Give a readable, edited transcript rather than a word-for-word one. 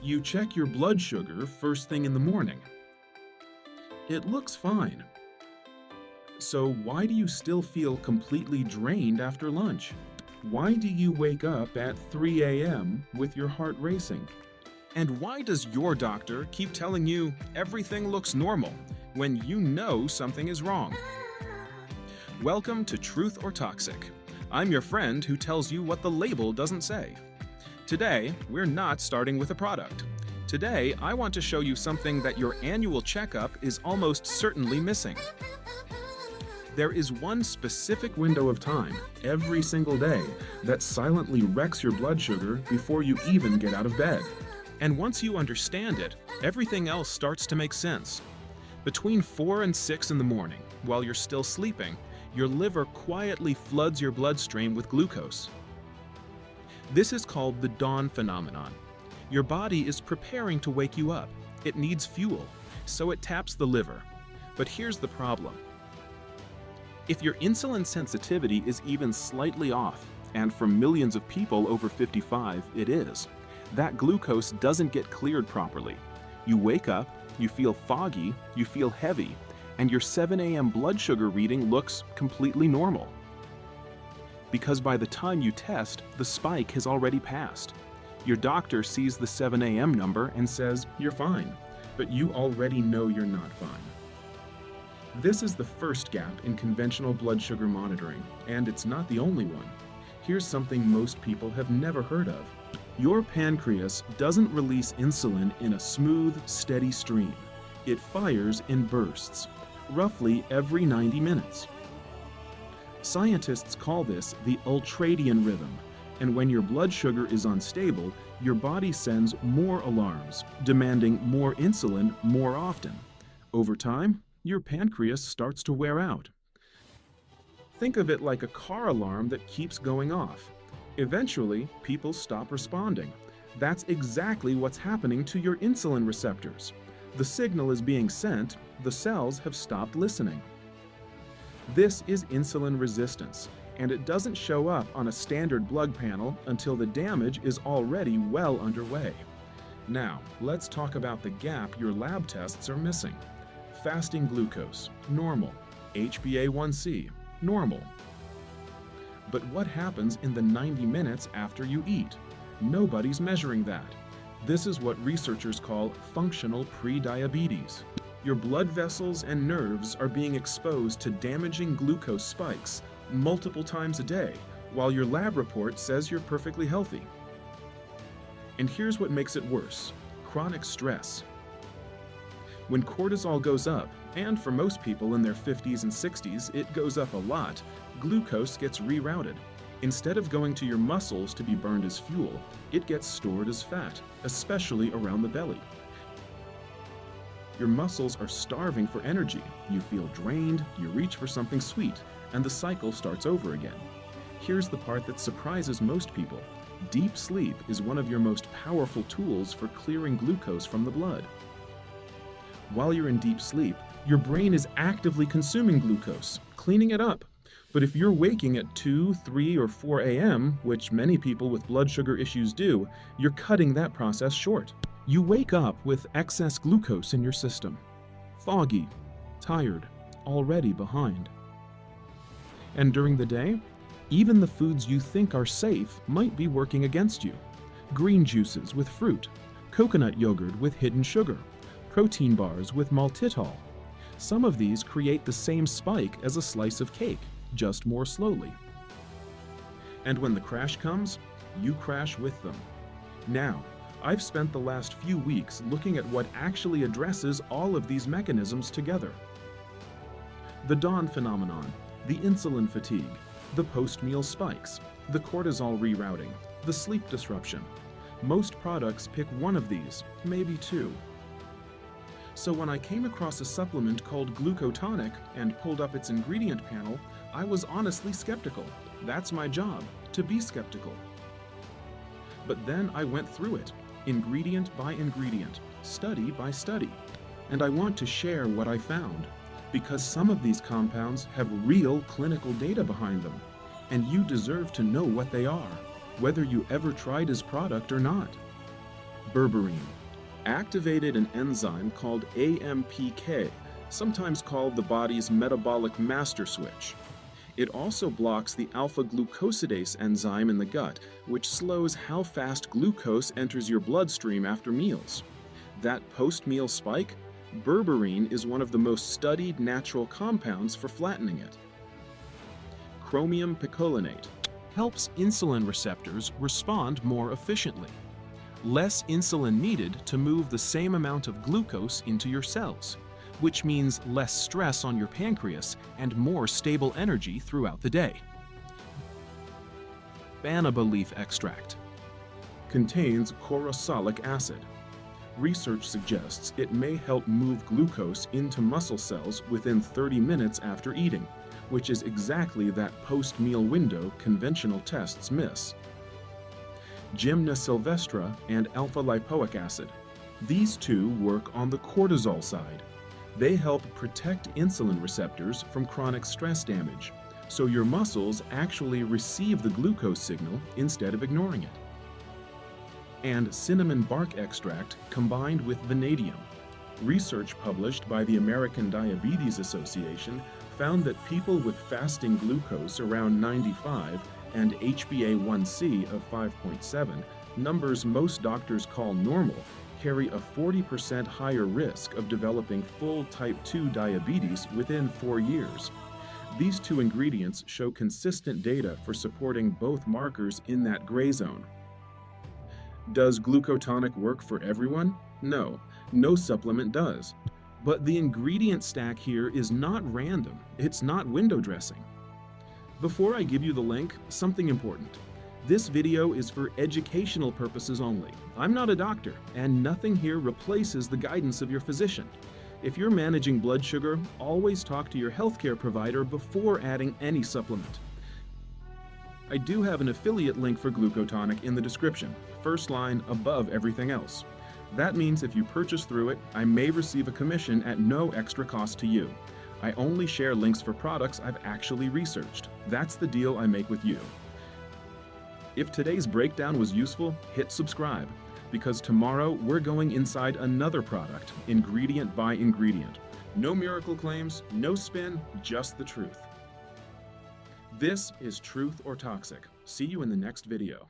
You check your blood sugar first thing in the morning. It looks fine. So why do you still feel completely drained after lunch? Why do you wake up at 3 a.m. with your heart racing? And why does your doctor keep telling you everything looks normal when you know something is wrong? Welcome to Truth or Toxic. I'm your friend who tells you what the label doesn't say. Today, we're not starting with a product. Today, I want to show you something that your annual checkup is almost certainly missing. There is one specific window of time every single day that silently wrecks your blood sugar before you even get out of bed. And once you understand it, everything else starts to make sense. Between 4 and 6 in the morning, while you're still sleeping, your liver quietly floods your bloodstream with glucose. This is called the dawn phenomenon. Your body is preparing to wake you up. It needs fuel, so it taps the liver. But here's the problem. If your insulin sensitivity is even slightly off, and for millions of people over 55 it is, that glucose doesn't get cleared properly. You wake up, you feel foggy, you feel heavy, and your 7 a.m. blood sugar reading looks completely normal. Because by the time you test, the spike has already passed. Your doctor sees the 7 a.m. number and says, "You're fine," but you already know you're not fine. This is the first gap in conventional blood sugar monitoring, and it's not the only one. Here's something most people have never heard of. Your pancreas doesn't release insulin in a smooth, steady stream. It fires in bursts, roughly every 90 minutes. Scientists call this the ultradian rhythm, and when your blood sugar is unstable, your body sends more alarms, demanding more insulin more often. Over time, your pancreas starts to wear out. Think of it like a car alarm that keeps going off. Eventually, people stop responding. That's exactly what's happening to your insulin receptors. The signal is being sent, the cells have stopped listening. This is insulin resistance, and it doesn't show up on a standard blood panel until the damage is already well underway. Now, let's talk about the gap your lab tests are missing. Fasting glucose, normal. HbA1c, normal. But what happens in the 90 minutes after you eat? Nobody's measuring that. This is what researchers call functional prediabetes. Your blood vessels and nerves are being exposed to damaging glucose spikes multiple times a day, while your lab report says you're perfectly healthy. And here's what makes it worse: chronic stress. When cortisol goes up, and for most people in their 50s and 60s it goes up a lot, glucose gets rerouted. Instead of going to your muscles to be burned as fuel, it gets stored as fat, especially around the belly. Your muscles are starving for energy, you feel drained, you reach for something sweet, and the cycle starts over again. Here's the part that surprises most people. Deep sleep is one of your most powerful tools for clearing glucose from the blood. While you're in deep sleep, your brain is actively consuming glucose, cleaning it up. But if you're waking at 2, 3, or 4 a.m., which many people with blood sugar issues do, you're cutting that process short. You wake up with excess glucose in your system. Foggy, tired, already behind. And during the day, even the foods you think are safe might be working against you. Green juices with fruit, coconut yogurt with hidden sugar, protein bars with maltitol. Some of these create the same spike as a slice of cake, just more slowly. And when the crash comes, you crash with them. Now, I've spent the last few weeks looking at what actually addresses all of these mechanisms together. The dawn phenomenon, the insulin fatigue, the post-meal spikes, the cortisol rerouting, the sleep disruption. Most products pick one of these, maybe two. So when I came across a supplement called GlucoTonic and pulled up its ingredient panel, I was honestly skeptical. That's my job, to be skeptical. But then I went through it, ingredient by ingredient, study by study. And I want to share what I found, because some of these compounds have real clinical data behind them, and you deserve to know what they are, whether you ever tried his product or not. Berberine, activated an enzyme called AMPK, sometimes called the body's metabolic master switch. It also blocks the alpha-glucosidase enzyme in the gut, which slows how fast glucose enters your bloodstream after meals. That post-meal spike? Berberine is one of the most studied natural compounds for flattening it. Chromium picolinate helps insulin receptors respond more efficiently. Less insulin needed to move the same amount of glucose into your cells, which means less stress on your pancreas and more stable energy throughout the day. Banaba leaf extract contains corosolic acid. Research suggests it may help move glucose into muscle cells within 30 minutes after eating, which is exactly that post-meal window conventional tests miss. Gymna sylvestra and alpha-lipoic acid. These two work on the cortisol side. They help protect insulin receptors from chronic stress damage, so your muscles actually receive the glucose signal instead of ignoring it. And cinnamon bark extract combined with vanadium. Research published by the American Diabetes Association found that people with fasting glucose around 95 and HbA1c of 5.7, numbers most doctors call normal, carry a 40% higher risk of developing full type 2 diabetes within 4 years. These two ingredients show consistent data for supporting both markers in that gray zone. Does GlucoTonic work for everyone? No, no supplement does. But the ingredient stack here is not random. It's not window dressing. Before I give you the link, something important. This video is for educational purposes only. I'm not a doctor, and nothing here replaces the guidance of your physician. If you're managing blood sugar, always talk to your healthcare provider before adding any supplement. I do have an affiliate link for GlucoTonic in the description, first line above everything else. That means if you purchase through it, I may receive a commission at no extra cost to you. I only share links for products I've actually researched. That's the deal I make with you. If today's breakdown was useful, hit subscribe, because tomorrow we're going inside another product, ingredient by ingredient. No miracle claims, no spin, just the truth. This is Truth or Toxic. See you in the next video.